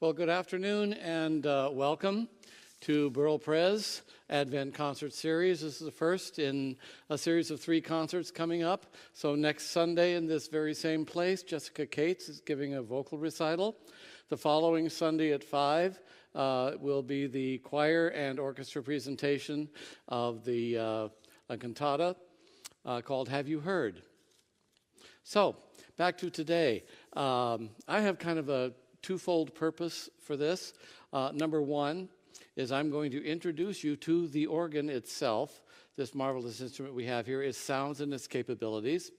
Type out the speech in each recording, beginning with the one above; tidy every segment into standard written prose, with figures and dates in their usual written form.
Well, good afternoon and welcome to burlpres Advent Concert Series. This is the first in a series of 3 concerts coming up. So next Sunday in this very same place, Jessica Cates is giving a vocal recital. The following Sunday at 5 will be the choir and orchestra presentation of a cantata called Have You Heard? So, back to today. I have kind of a twofold purpose for this. Number one is I'm going to introduce you to the organ itself. This marvelous instrument we have here, its sounds and its capabilities.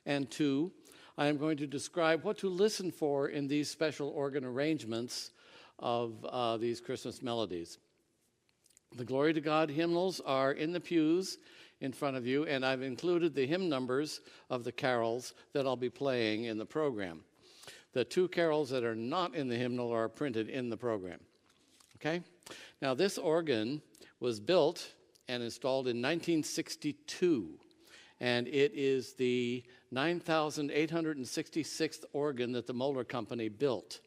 And 2, I am going to describe what to listen for in these special organ arrangements of these Christmas melodies. The Glory to God hymnals are in the pews in front of you, and I've included the hymn numbers of the carols that I'll be playing in the program. The 2 carols that are not in the hymnal are printed in the program. Okay? Now, this organ was built and installed in 1962, and it is the 9,866th organ that the Moeller Company built.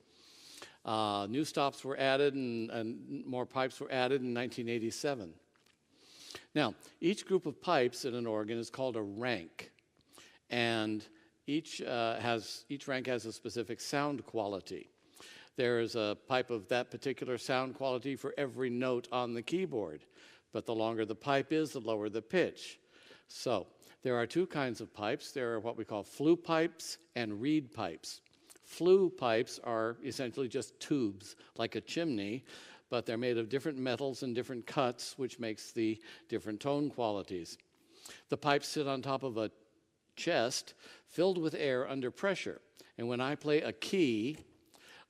New stops were added and more pipes were added in 1987. Now, each group of pipes in an organ is called a rank, and each rank has a specific sound quality. There is a pipe of that particular sound quality for every note on the keyboard, but the longer the pipe is, the lower the pitch. So there are 2 kinds of pipes. There are what we call flue pipes and reed pipes. Flue pipes are essentially just tubes, like a chimney, but they're made of different metals and different cuts, which makes the different tone qualities. The pipes sit on top of a chest filled with air under pressure. And when I play a key,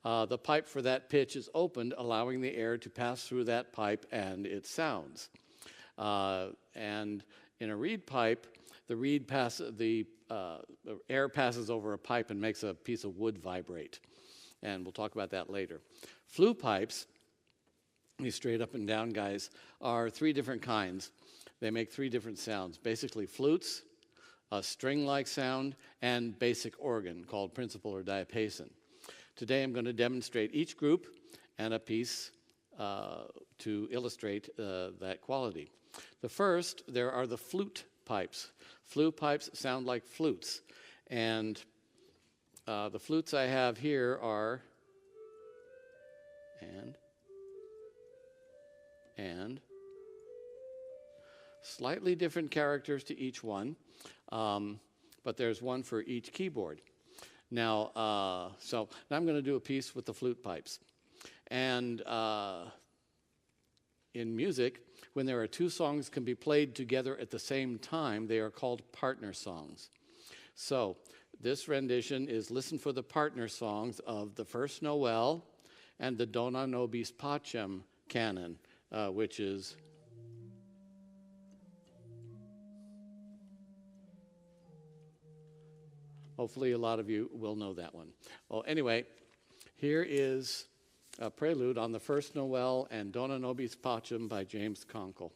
the pipe for that pitch is opened, allowing the air to pass through that pipe and it sounds. And in a reed pipe, the air passes over a pipe and makes a piece of wood vibrate. And we'll talk about that later. Flue pipes, these straight up and down guys, are 3 different kinds. They make 3 different sounds. Basically flutes, a string-like sound, and basic organ called principal or diapason. Today I'm going to demonstrate each group and a piece to illustrate that quality. The first, there are the flute pipes. Flute pipes sound like flutes. And the flutes I have here are and slightly different characters to each one, but there's one for each keyboard. Now, now I'm going to do a piece with the flute pipes. And in music, when there are 2 songs can be played together at the same time, they are called partner songs. So this rendition is Listen for the Partner Songs of the First Noel and the Dona Nobis Pacem canon, which is hopefully a lot of you will know that one. Well, anyway, here is a prelude on the First Noel and Dona Nobis Pacem by James Conkle.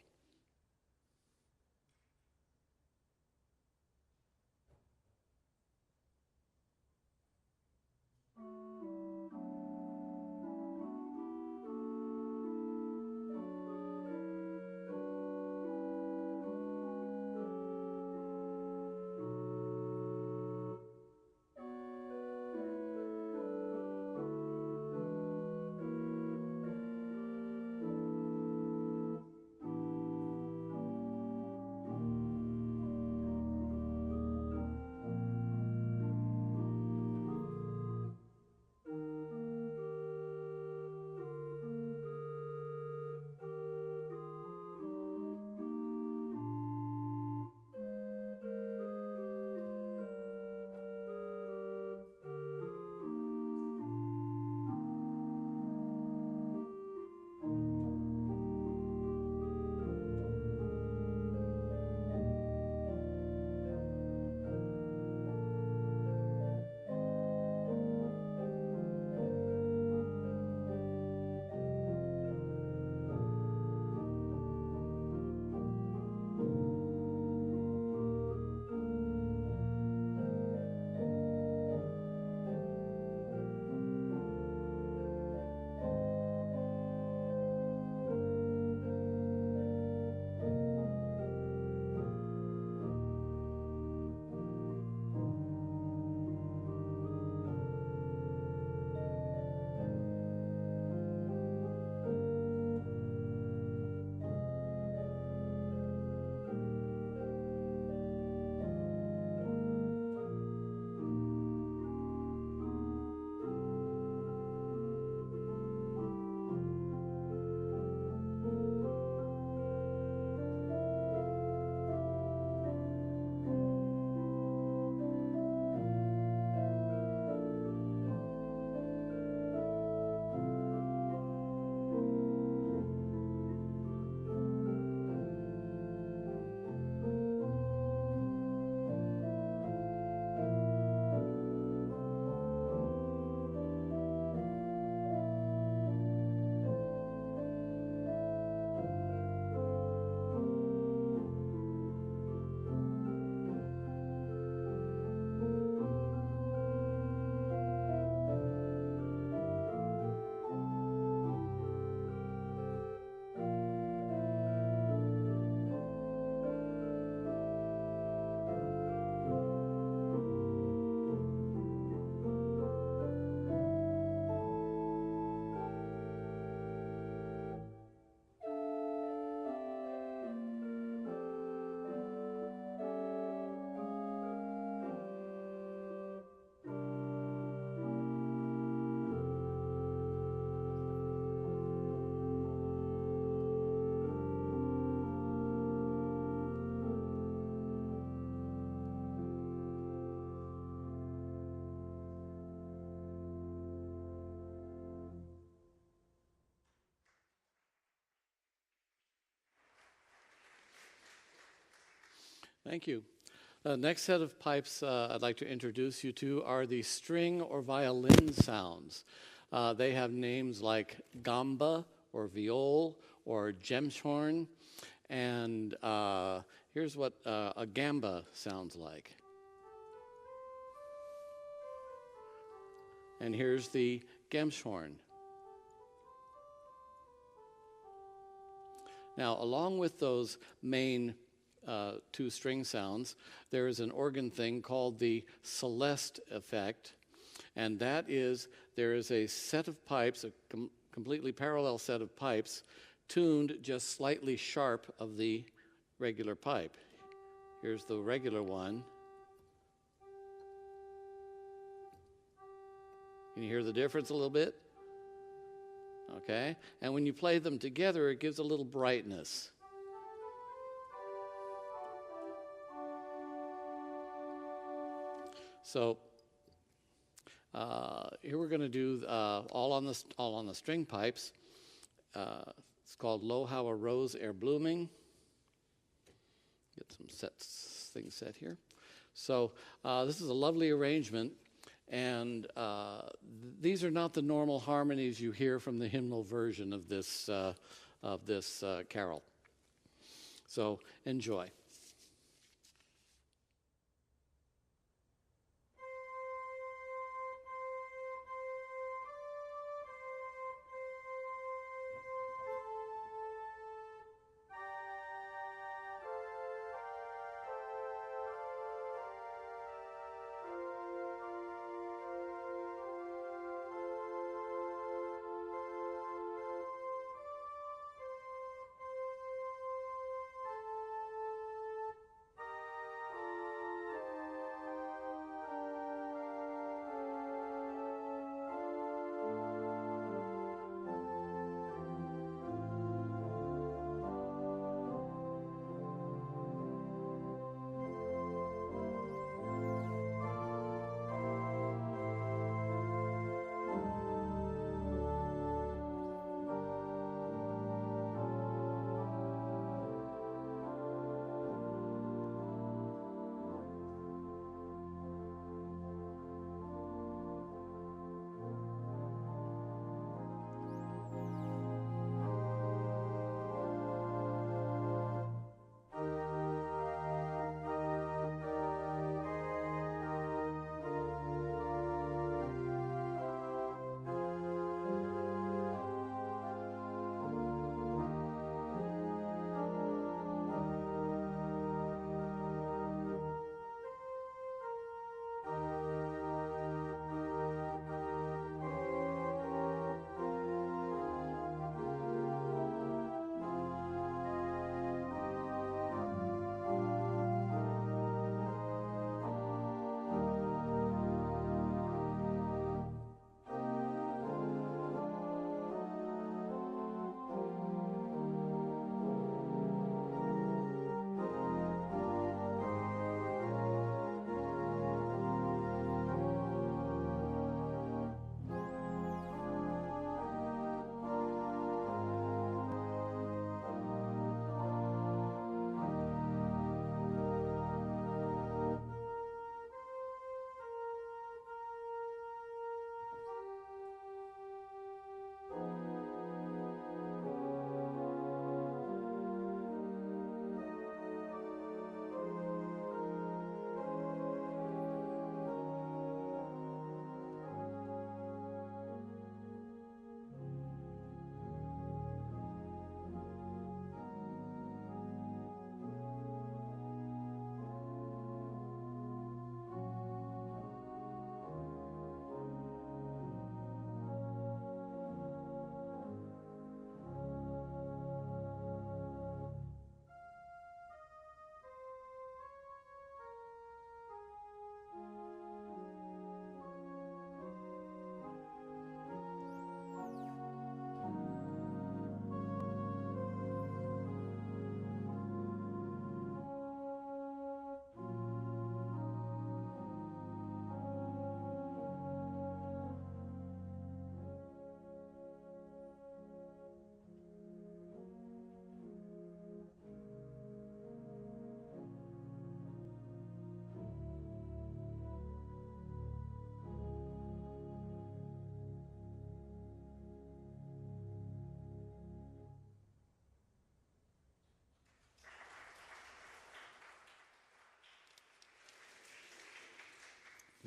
Thank you. Next set of pipes I'd like to introduce you to are the string or violin sounds. They have names like gamba or viol or gemshorn. And here's what a gamba sounds like. And here's the gemshorn. Now, along with those main two string sounds, there is an organ thing called the celeste effect, and that is there is a set of pipes, a completely parallel set of pipes, tuned just slightly sharp of the regular pipe. Here's the regular one. Can you hear the difference a little bit? Okay, and when you play them together, it gives a little brightness. So here we're going to do all on the string pipes. It's called Lo How a Rose Ere Blooming. Get some things set here. So this is a lovely arrangement, and these are not the normal harmonies you hear from the hymnal version of this carol. So enjoy.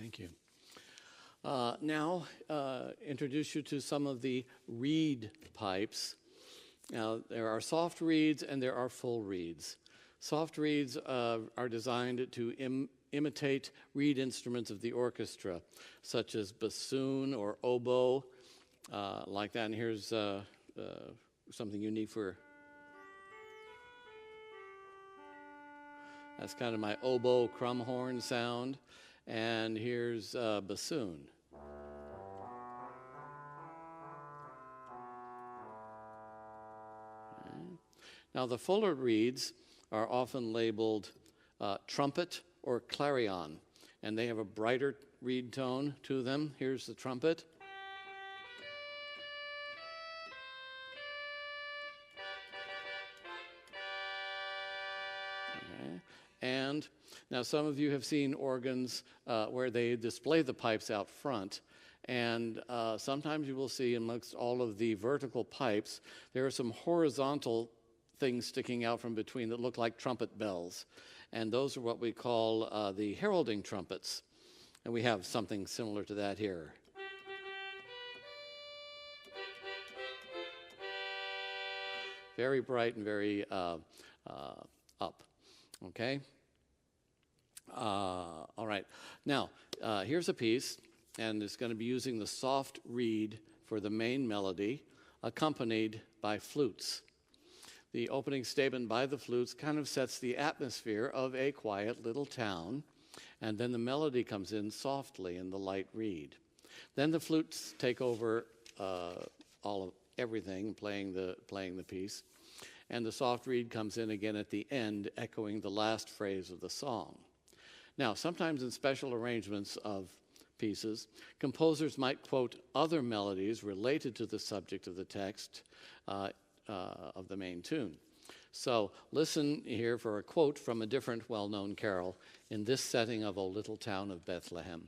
Thank you. Now, introduce you to some of the reed pipes. Now, there are soft reeds and there are full reeds. Soft reeds are designed to imitate reed instruments of the orchestra, such as bassoon or oboe, like that. And here's something unique for, that's kind of my oboe crumb horn sound. And here's bassoon. Okay. Now, the fuller reeds are often labeled trumpet or clarion, and they have a brighter reed tone to them. Here's the trumpet. Okay. And now some of you have seen organs where they display the pipes out front, and sometimes you will see amongst all of the vertical pipes, there are some horizontal things sticking out from between that look like trumpet bells. And those are what we call the heralding trumpets. And we have something similar to that here. Very bright and very up. Okay? All right. Now, here's a piece, and it's going to be using the soft reed for the main melody, accompanied by flutes. The opening statement by the flutes kind of sets the atmosphere of a quiet little town, and then the melody comes in softly in the light reed. Then the flutes take over all of everything, playing the piece, and the soft reed comes in again at the end, echoing the last phrase of the song. Now, sometimes in special arrangements of pieces, composers might quote other melodies related to the subject of the text of the main tune. So listen here for a quote from a different well-known carol in this setting of O Little Town of Bethlehem.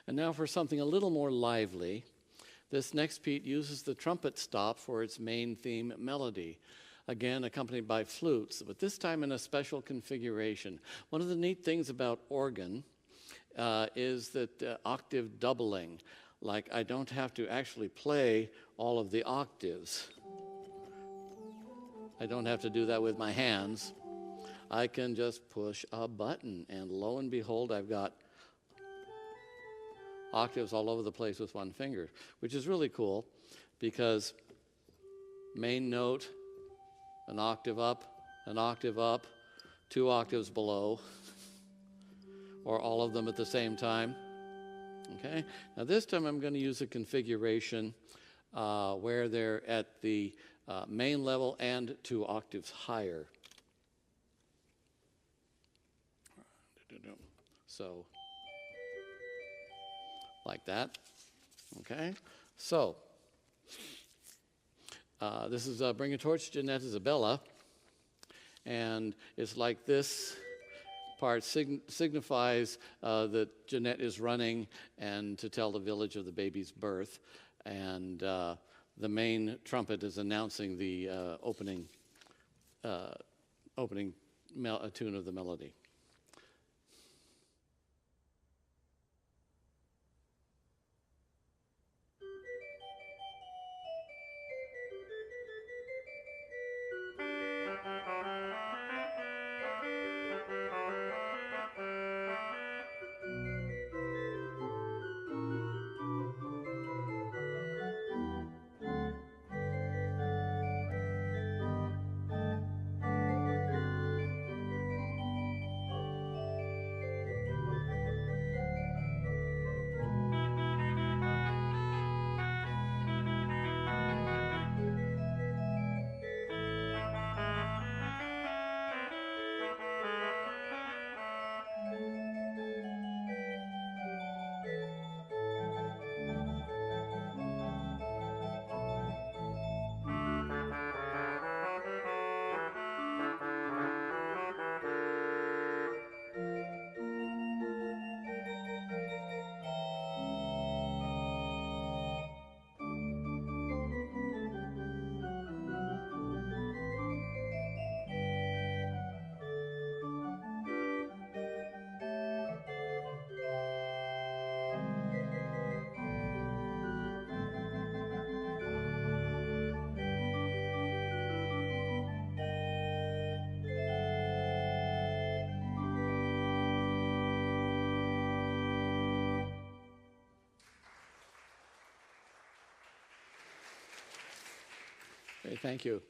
And now for something a little more lively. This next piece uses the trumpet stop for its main theme melody, again accompanied by flutes, but this time in a special configuration. One of the neat things about organ is that octave doubling, like I don't have to actually play all of the octaves. I don't have to do that with my hands. I can just push a button, and lo and behold, I've got octaves all over the place with one finger, which is really cool because main note, an octave up, 2 octaves below, or all of them at the same time. Okay, now this time I'm going to use a configuration where they're at the main level and 2 octaves higher. So, like that. Okay, so this is Bring a Torch, Jeanette Isabella, and it's like this part signifies that Jeanette is running and to tell the village of the baby's birth, and the main trumpet is announcing the opening tune of the melody. Okay, thank you.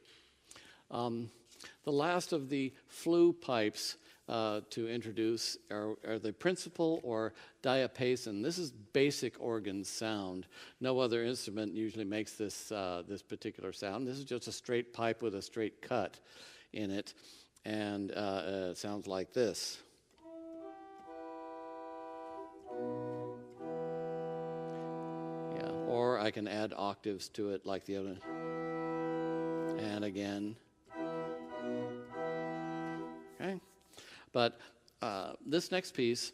The last of the flue pipes to introduce are the principal or diapason. This is basic organ sound. No other instrument usually makes this particular sound. This is just a straight pipe with a straight cut in it, and it sounds like this. Yeah, or I can add octaves to it like the other. And again. Okay, but this next piece,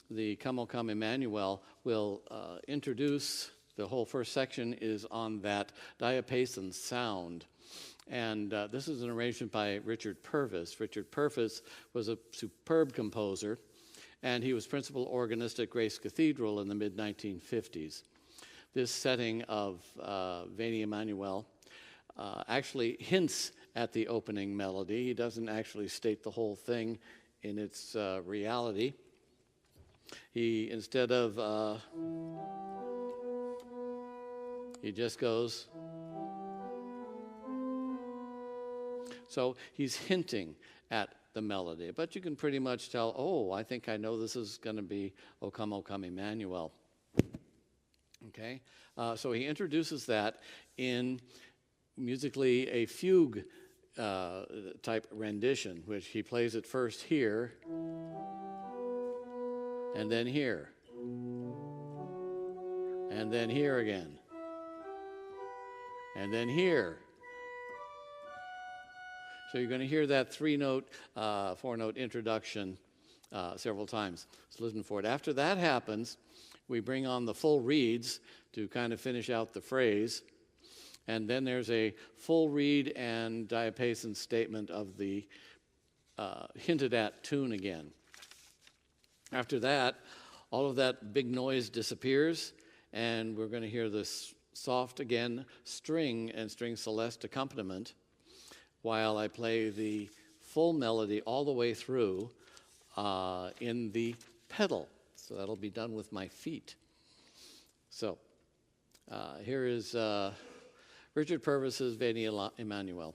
the Come O Come Emmanuel, will introduce, the whole first section is on that diapason sound. And this is an arrangement by Richard Purvis. Richard Purvis was a superb composer, and he was principal organist at Grace Cathedral in the mid-1950s. This setting of Veni Emmanuel actually hints at the opening melody. He doesn't actually state the whole thing in its reality. He, instead of, he just goes. So he's hinting at the melody, but you can pretty much tell, oh, I think I know this is going to be O Come, Emmanuel. Okay, so he introduces that in musically a fugue type rendition, which he plays it first here, and then here, and then here again, and then here. So you're going to hear that 3-note, 4-note introduction several times. So listen for it. After that happens, we bring on the full reeds to kind of finish out the phrase. And then there's a full reed and diapason statement of the hinted at tune again. After that, all of that big noise disappears, and we're going to hear this soft, again, string and string celeste accompaniment while I play the full melody all the way through in the pedal. So that'll be done with my feet. So here is Richard Purvis's Veni Emmanuel.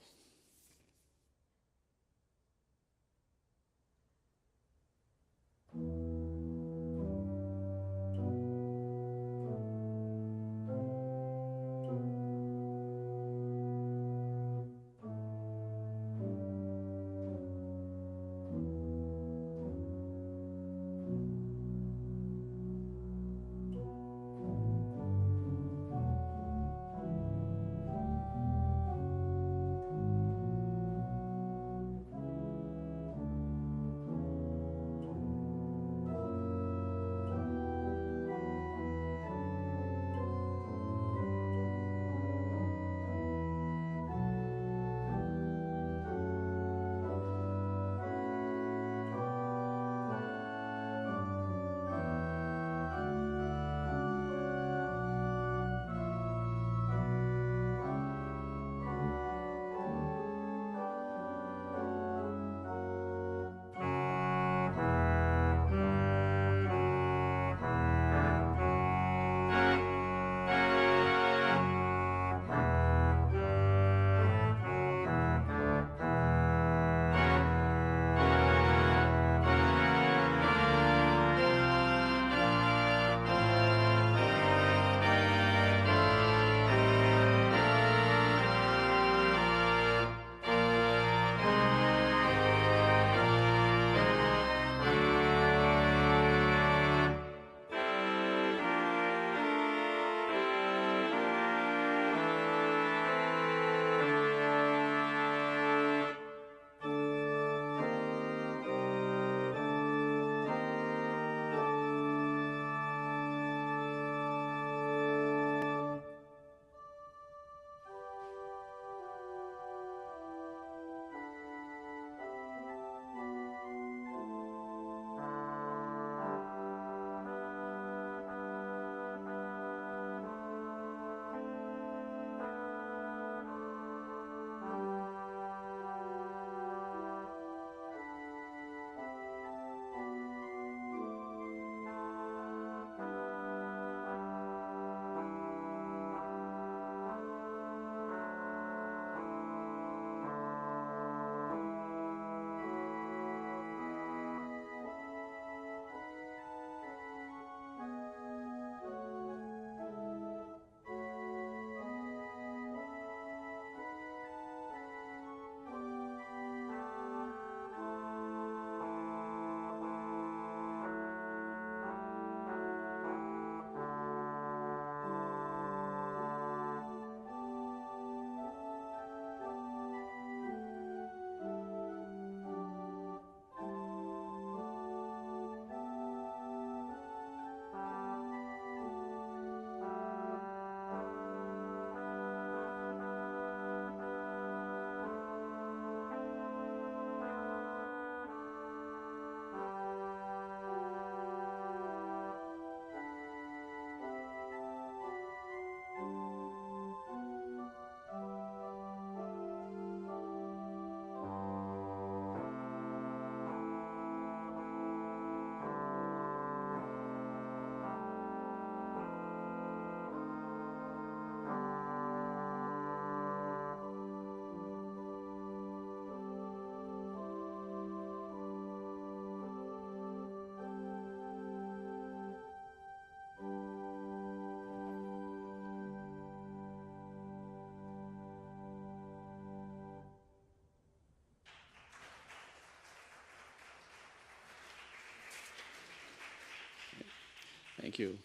Thank you.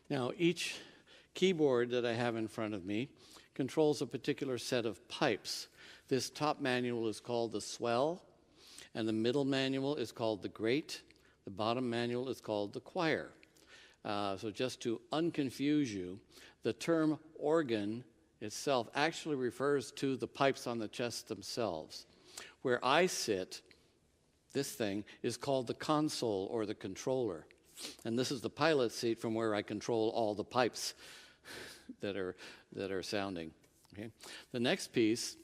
Now, each keyboard that I have in front of me controls a particular set of pipes. This top manual is called the swell, And the middle manual is called the grate. The bottom manual is called the choir. So just to unconfuse you, the term organ itself actually refers to the pipes on the chest themselves. Where I sit, this thing is called the console or the controller. And this is the pilot seat from where I control all the pipes that are sounding. Okay? The next piece,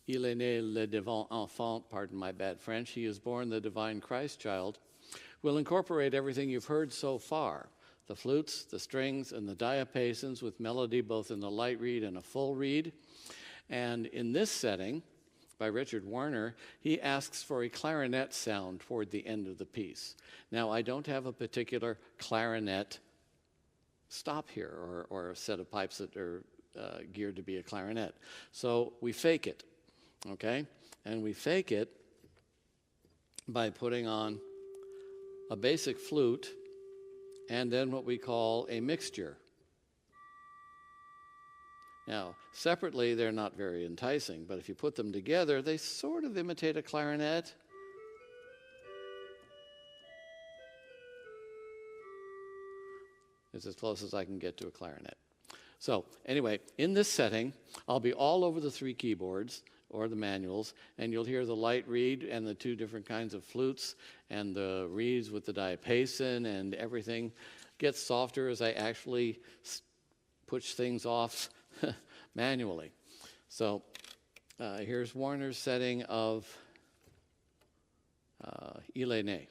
Il est né le divin enfant, pardon my bad French, he is born the divine Christ child, will incorporate everything you've heard so far. The flutes, the strings, and the diapasons with melody both in the light reed and a full reed. And in this setting, by Richard Warner, he asks for a clarinet sound toward the end of the piece. Now, I don't have a particular clarinet stop here or a set of pipes that are geared to be a clarinet. So we fake it, okay? And we fake it by putting on a basic flute and then what we call a mixture. Now, separately, they're not very enticing, but if you put them together, they sort of imitate a clarinet. It's as close as I can get to a clarinet. So, anyway, in this setting, I'll be all over the three keyboards, or the manuals, and you'll hear the light reed and the two different kinds of flutes and the reeds with the diapason, and everything gets softer as I actually push things off manually. So here's Warner's setting of Il est né.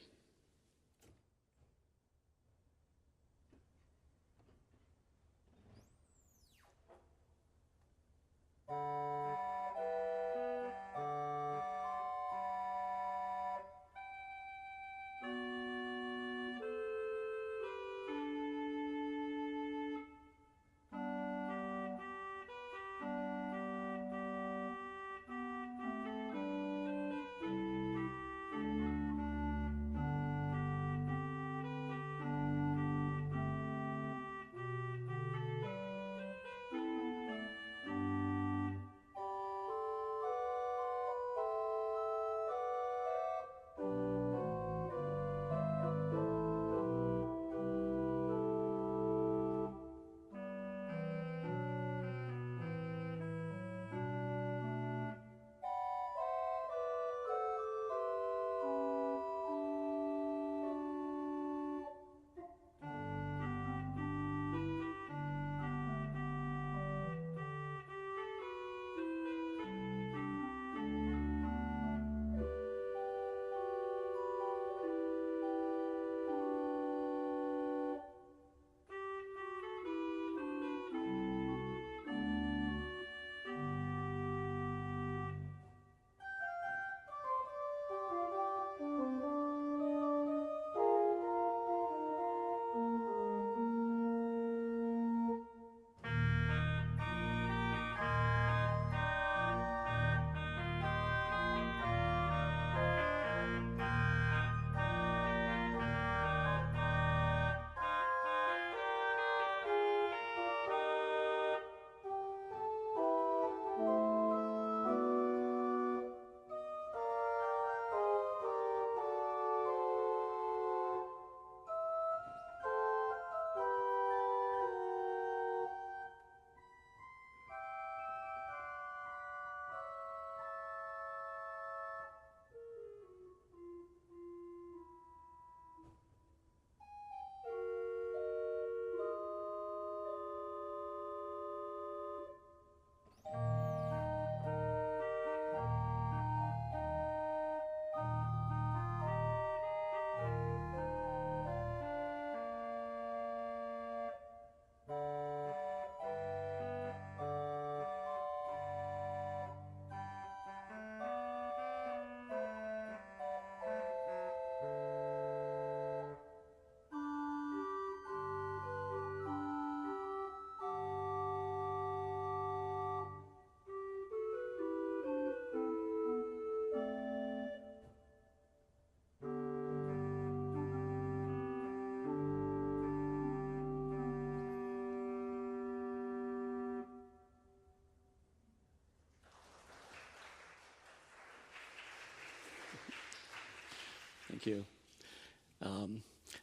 Thank you.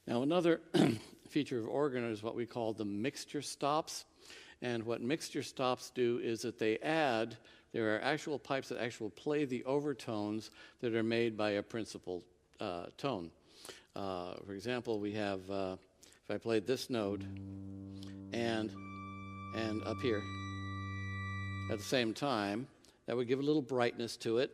Now another feature of organ is what we call the mixture stops. And what mixture stops do is that there are actual pipes that actually play the overtones that are made by a principal tone. For example, we have, if I played this note and up here at the same time, that would give a little brightness to it.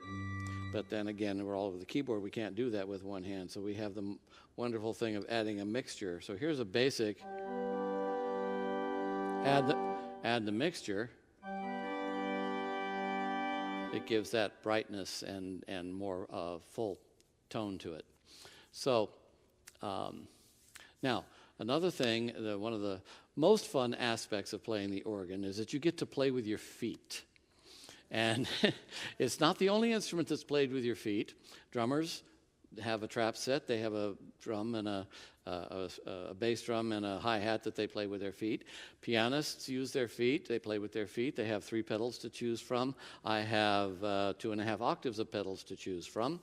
But then again, we're all over the keyboard. We can't do that with one hand. So we have the wonderful thing of adding a mixture. So here's a basic. Add the mixture. It gives that brightness and more full tone to it. So now, another thing, one of the most fun aspects of playing the organ is that you get to play with your feet. And it's not the only instrument that's played with your feet. Drummers have a trap set. They have a drum and a bass drum and a hi-hat that they play with their feet. Pianists use their feet. They play with their feet. They have 3 pedals to choose from. I have 2.5 octaves of pedals to choose from.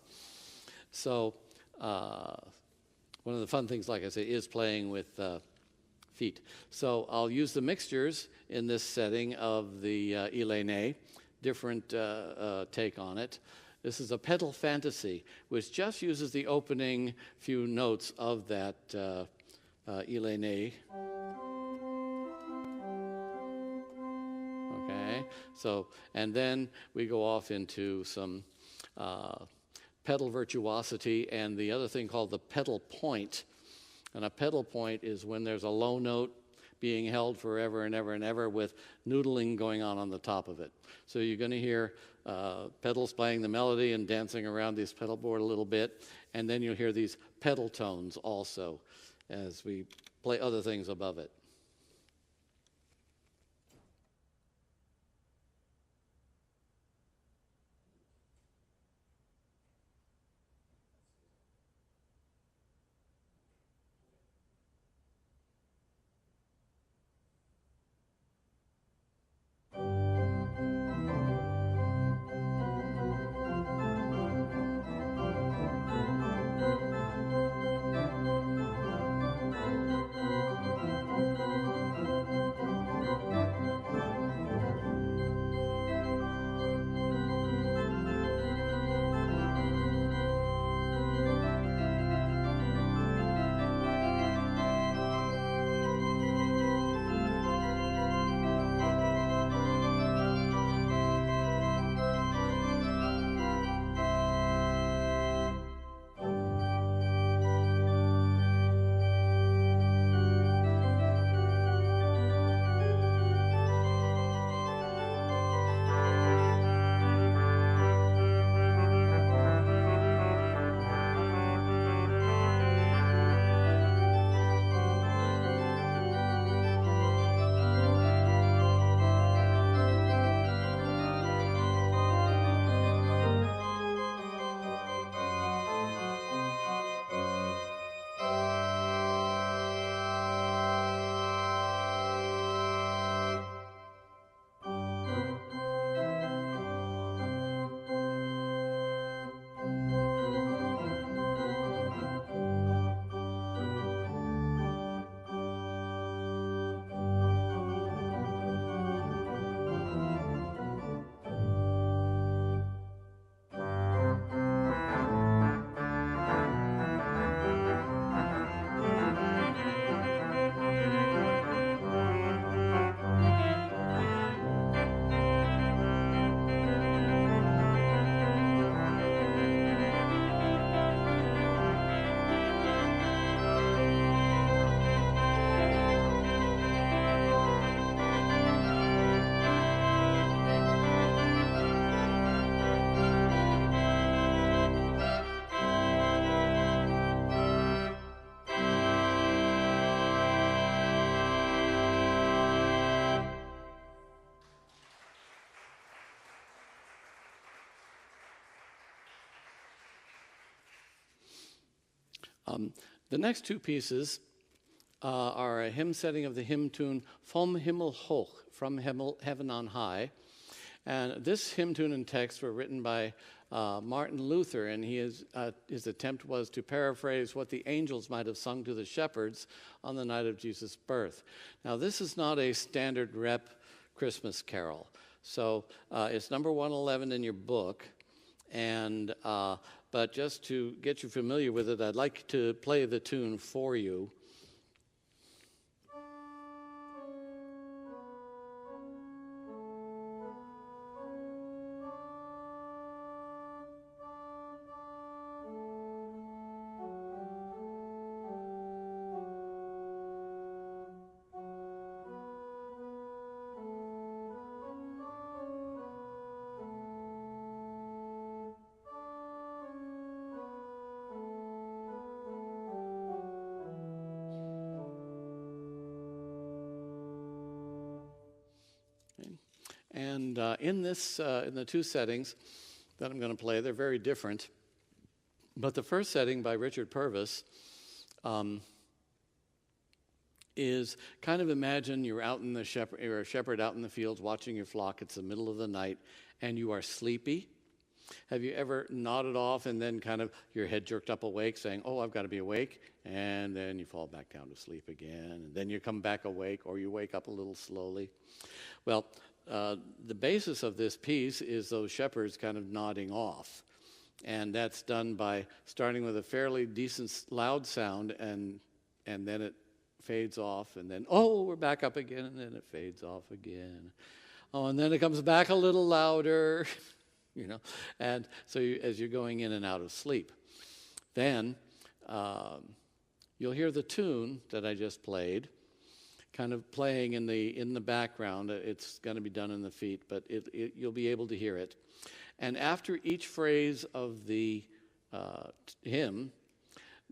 So one of the fun things, like I say, is playing with feet. So I'll use the mixtures in this setting of the Ilene. Different take on it. This is a pedal fantasy, which just uses the opening few notes of that Ilene. Okay, so, and then we go off into some pedal virtuosity and the other thing called the pedal point. And a pedal point is when there's a low note being held forever and ever and ever with noodling going on the top of it. So you're going to hear pedals playing the melody and dancing around this pedal board a little bit, and then you'll hear these pedal tones also as we play other things above it. The next 2 pieces are a hymn setting of the hymn tune Vom Himmel hoch, from heaven on high. And this hymn tune and text were written by Martin Luther, and his attempt was to paraphrase what the angels might have sung to the shepherds on the night of Jesus' birth. Now, this is not a standard rep Christmas carol. So it's number 111 in your book, and but just to get you familiar with it, I'd like to play the tune for you. And in the two settings that I'm going to play, they're very different. But the first setting by Richard Purvis is kind of imagine you're a shepherd out in the fields watching your flock. It's the middle of the night, and you are sleepy. Have you ever nodded off and then kind of your head jerked up awake, saying, "Oh, I've got to be awake," and then you fall back down to sleep again, and then you come back awake, or you wake up a little slowly? Well, the basis of this piece is those shepherds kind of nodding off. And that's done by starting with a fairly decent loud sound, and then it fades off, and then, oh, we're back up again, and then it fades off again. Oh, and then it comes back a little louder, And so as you're going in and out of sleep. Then you'll hear the tune that I just played, kind of playing in the background. It's going to be done in the feet, but you'll be able to hear it. And after each phrase of the hymn,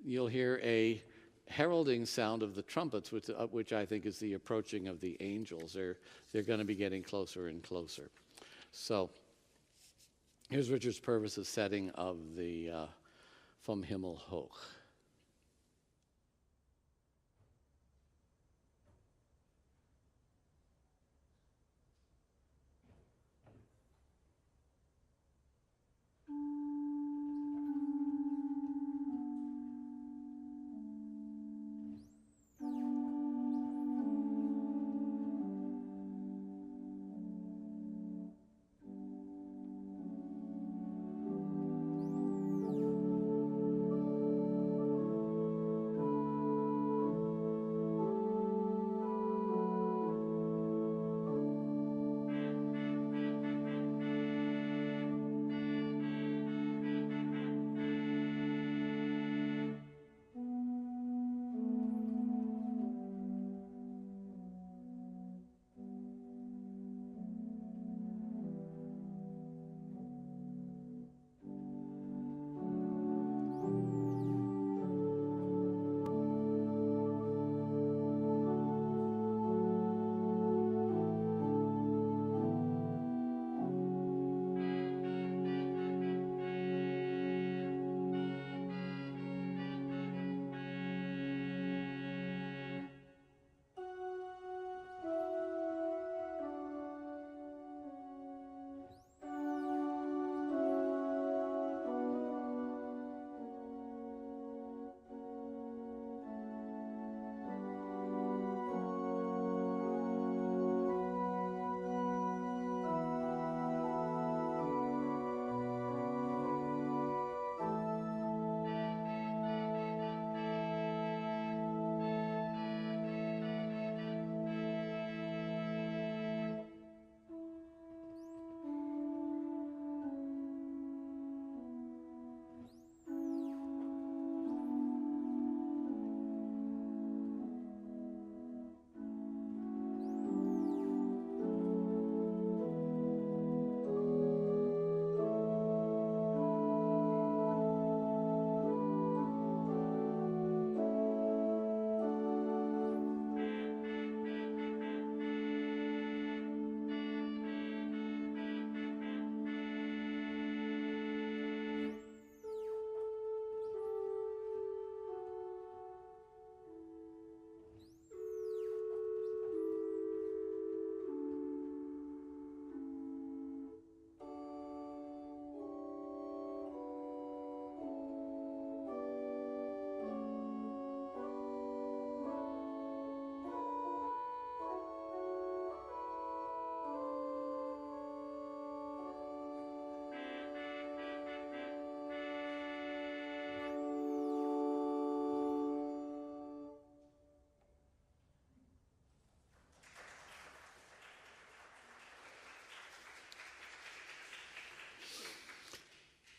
you'll hear a heralding sound of the trumpets, which I think is the approaching of the angels. They're going to be getting closer and closer. So here's Richard Purvis's setting of the Vom Himmel hoch.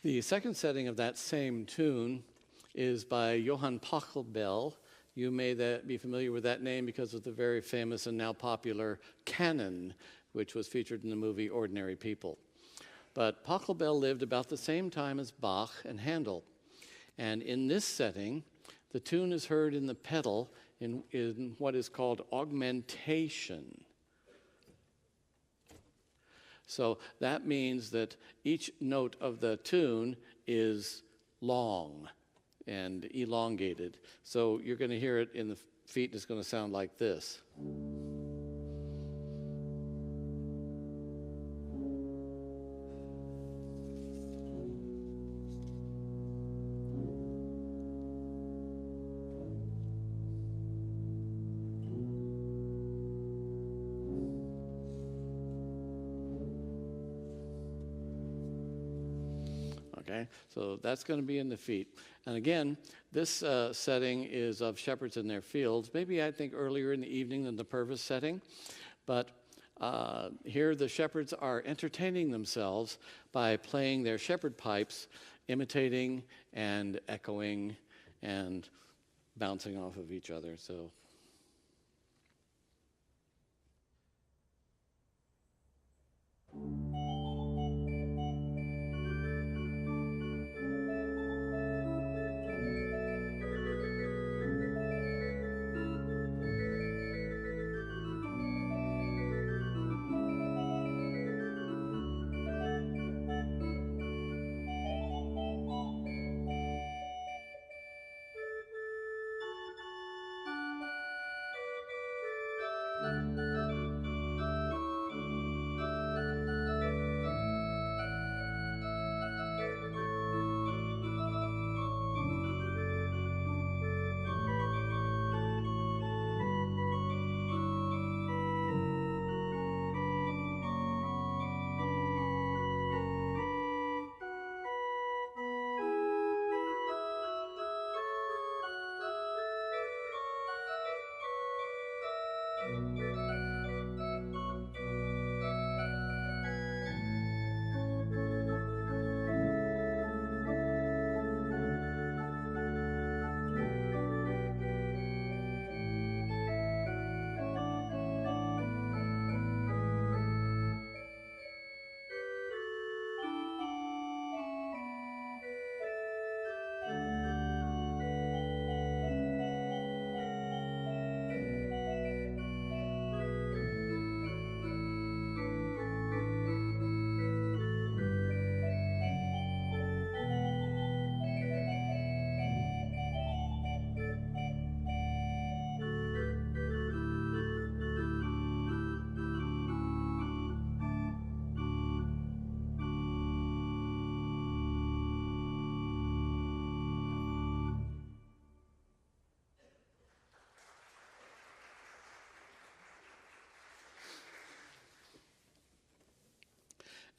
The second setting of that same tune is by Johann Pachelbel. You may be familiar with that name because of the very famous and now popular canon, which was featured in the movie Ordinary People. But Pachelbel lived about the same time as Bach and Handel. And in this setting, the tune is heard in the pedal in what is called augmentation. So that means that each note of the tune is long and elongated. So you're going to hear it in the feet, and it's going to sound like this. Okay, so that's going to be in the feet. And again, this setting is of shepherds in their fields, maybe I think earlier in the evening than the Purvis setting. But here the shepherds are entertaining themselves by playing their shepherd pipes, imitating and echoing and bouncing off of each other. So.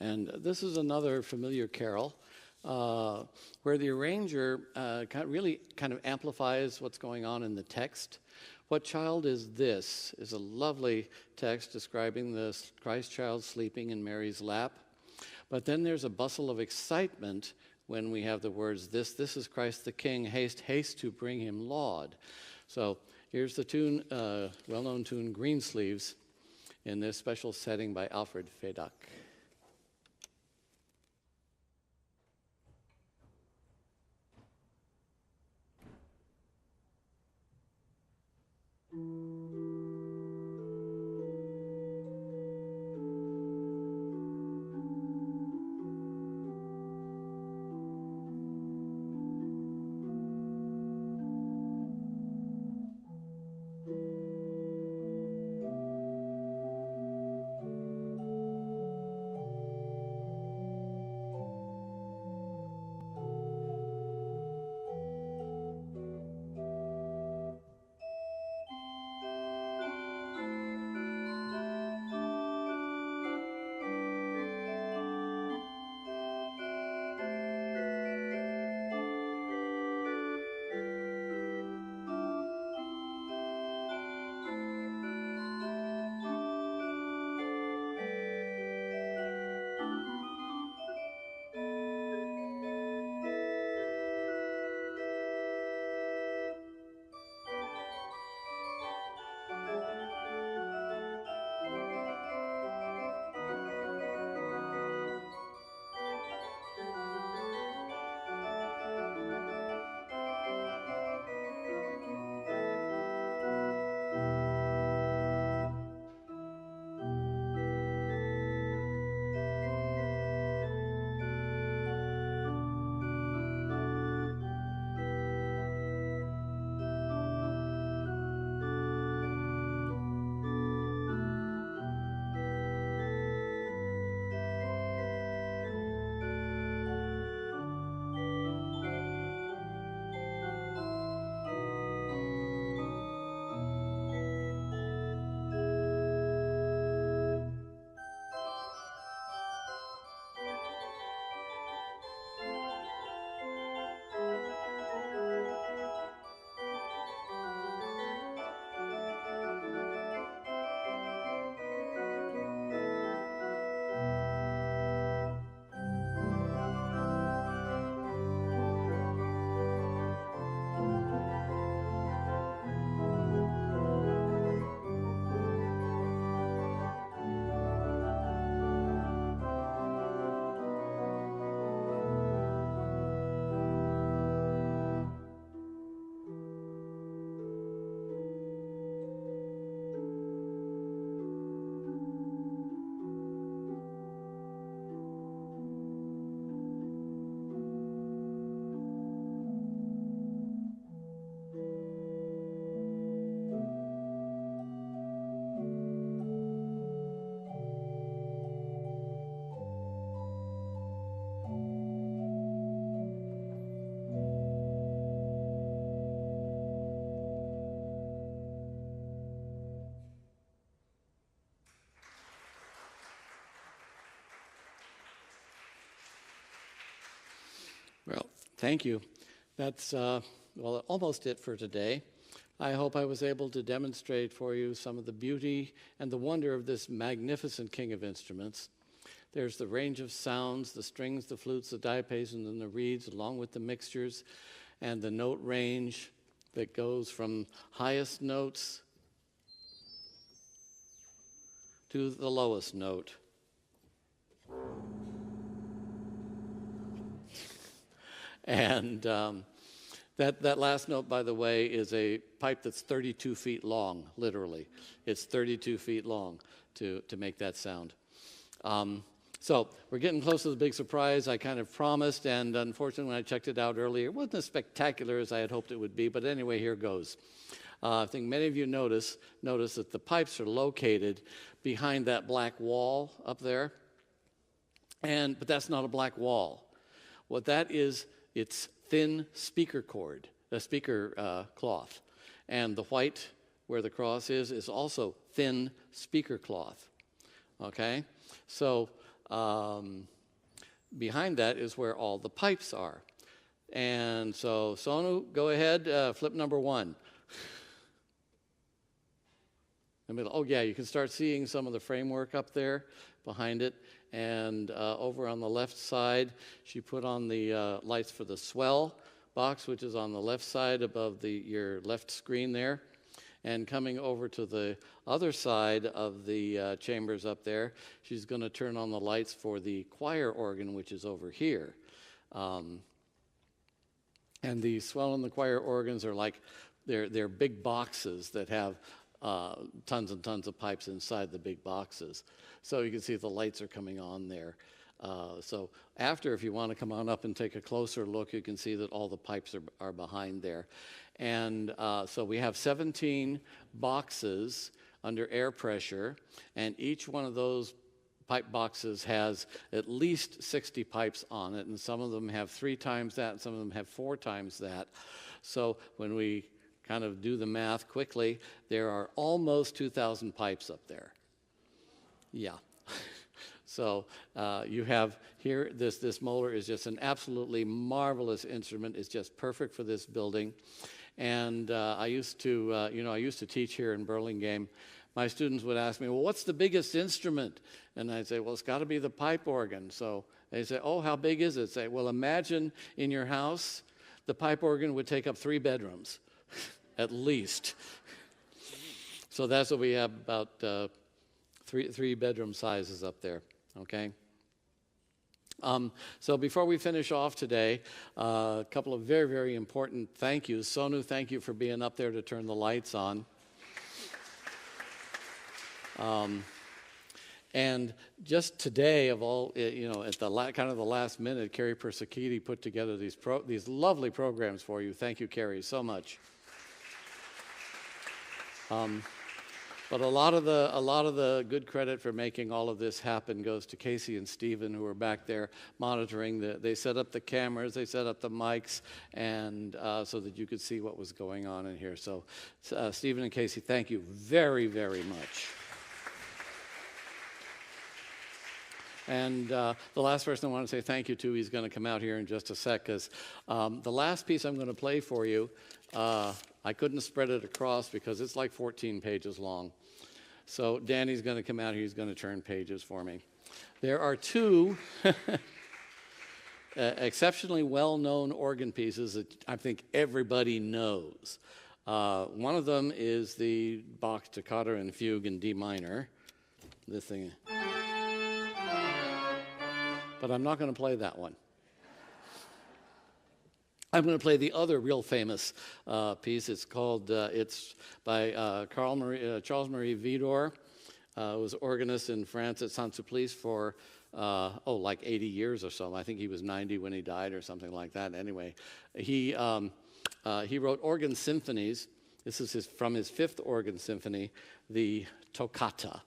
And this is another familiar carol where the arranger really kind of amplifies what's going on in the text. What child is this is a lovely text describing the Christ child sleeping in Mary's lap. But then there's a bustle of excitement when we have the words, this is Christ the King, haste, haste to bring him laud. So here's the tune, well-known tune, Greensleeves, in this special setting by Alfred Fedak. Well, thank you. That's, well, almost it for today. I hope I was able to demonstrate for you some of the beauty and the wonder of this magnificent king of instruments. There's the range of sounds, the strings, the flutes, the diapasons, and the reeds, along with the mixtures and the note range that goes from highest notes to the lowest note. And that last note, by the way, is a pipe that's 32 feet long, literally. It's 32 feet long to make that sound. So we're getting close to the big surprise I kind of promised, and unfortunately when I checked it out earlier, it wasn't as spectacular as I had hoped it would be, but anyway, here goes. I think many of you notice that the pipes are located behind that black wall up there, but that's not a black wall. What that is, it's thin speaker cord, the speaker cloth, and the white where the cross is also thin speaker cloth, okay? So behind that is where all the pipes are. And so, Sonu, go ahead, flip number 1. Oh, yeah, you can start seeing some of the framework up there behind it. And over on the left side, she put on the lights for the swell box, which is on the left side above your left screen there. And coming over to the other side of the chambers up there, she's going to turn on the lights for the choir organ, which is over here. And the swell and the choir organs are like, they're big boxes that have tons and tons of pipes inside the big boxes. So you can see the lights are coming on there. So after, if you want to come on up and take a closer look, you can see that all the pipes are behind there. And so we have 17 boxes under air pressure, and each one of those pipe boxes has at least 60 pipes on it, and some of them have 3 times that, and some of them have 4 times that. So when we kind of do the math quickly, there are almost 2,000 pipes up there. Yeah. So you have here, this molar is just an absolutely marvelous instrument. It's just perfect for this building. And I used to teach here in Burlingame. My students would ask me, well, what's the biggest instrument? And I'd say, well, it's got to be the pipe organ. So they say, oh, how big is it? I'd say, well, imagine in your house, the pipe organ would take up 3 bedrooms, at least. So that's what we have, about 3 bedroom sizes up there, okay? So before we finish off today, a couple of very, very important thank yous. Sonu, thank you for being up there to turn the lights on. And just today, of all, at the kind of the last minute, Carrie Persicchiti put together these lovely programs for you. Thank you, Carrie, so much. But a lot of the good credit for making all of this happen goes to Casey and Stephen, who are back there monitoring. They set up the cameras, they set up the mics, and so that you could see what was going on in here. So Stephen and Casey, thank you very, very much. And the last person I want to say thank you to, he's going to come out here in just a sec, because the last piece I'm going to play for you, I couldn't spread it across because it's like 14 pages long. So Danny's going to come out here, he's going to turn pages for me. There are 2 exceptionally well-known organ pieces that I think everybody knows. One of them is the Bach Toccata and Fugue in D minor. This thing. But I'm not going to play that one. I'm going to play the other real famous piece. It's called, it's by Charles Marie Widor. Was organist in France at Saint-Sulpice for, like 80 years or so. I think he was 90 when he died or something like that. Anyway, he wrote organ symphonies. This is from his 5th organ symphony, the Toccata.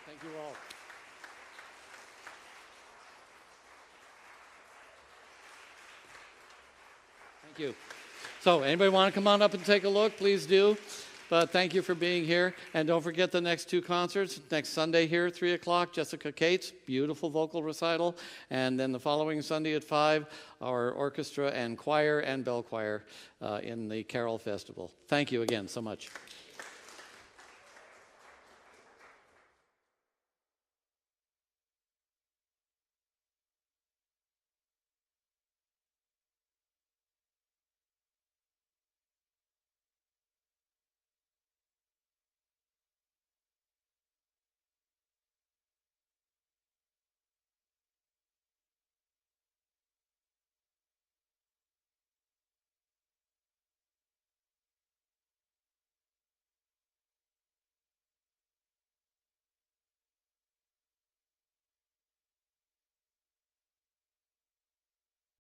Thank you all. Thank you. So anybody want to come on up and take a look, please do. But thank you for being here. And don't forget the next two concerts. Next Sunday here at 3 o'clock, Jessica Cates, beautiful vocal recital. And then the following Sunday at 5, our orchestra and choir and bell choir in the Carol Festival. Thank you again so much.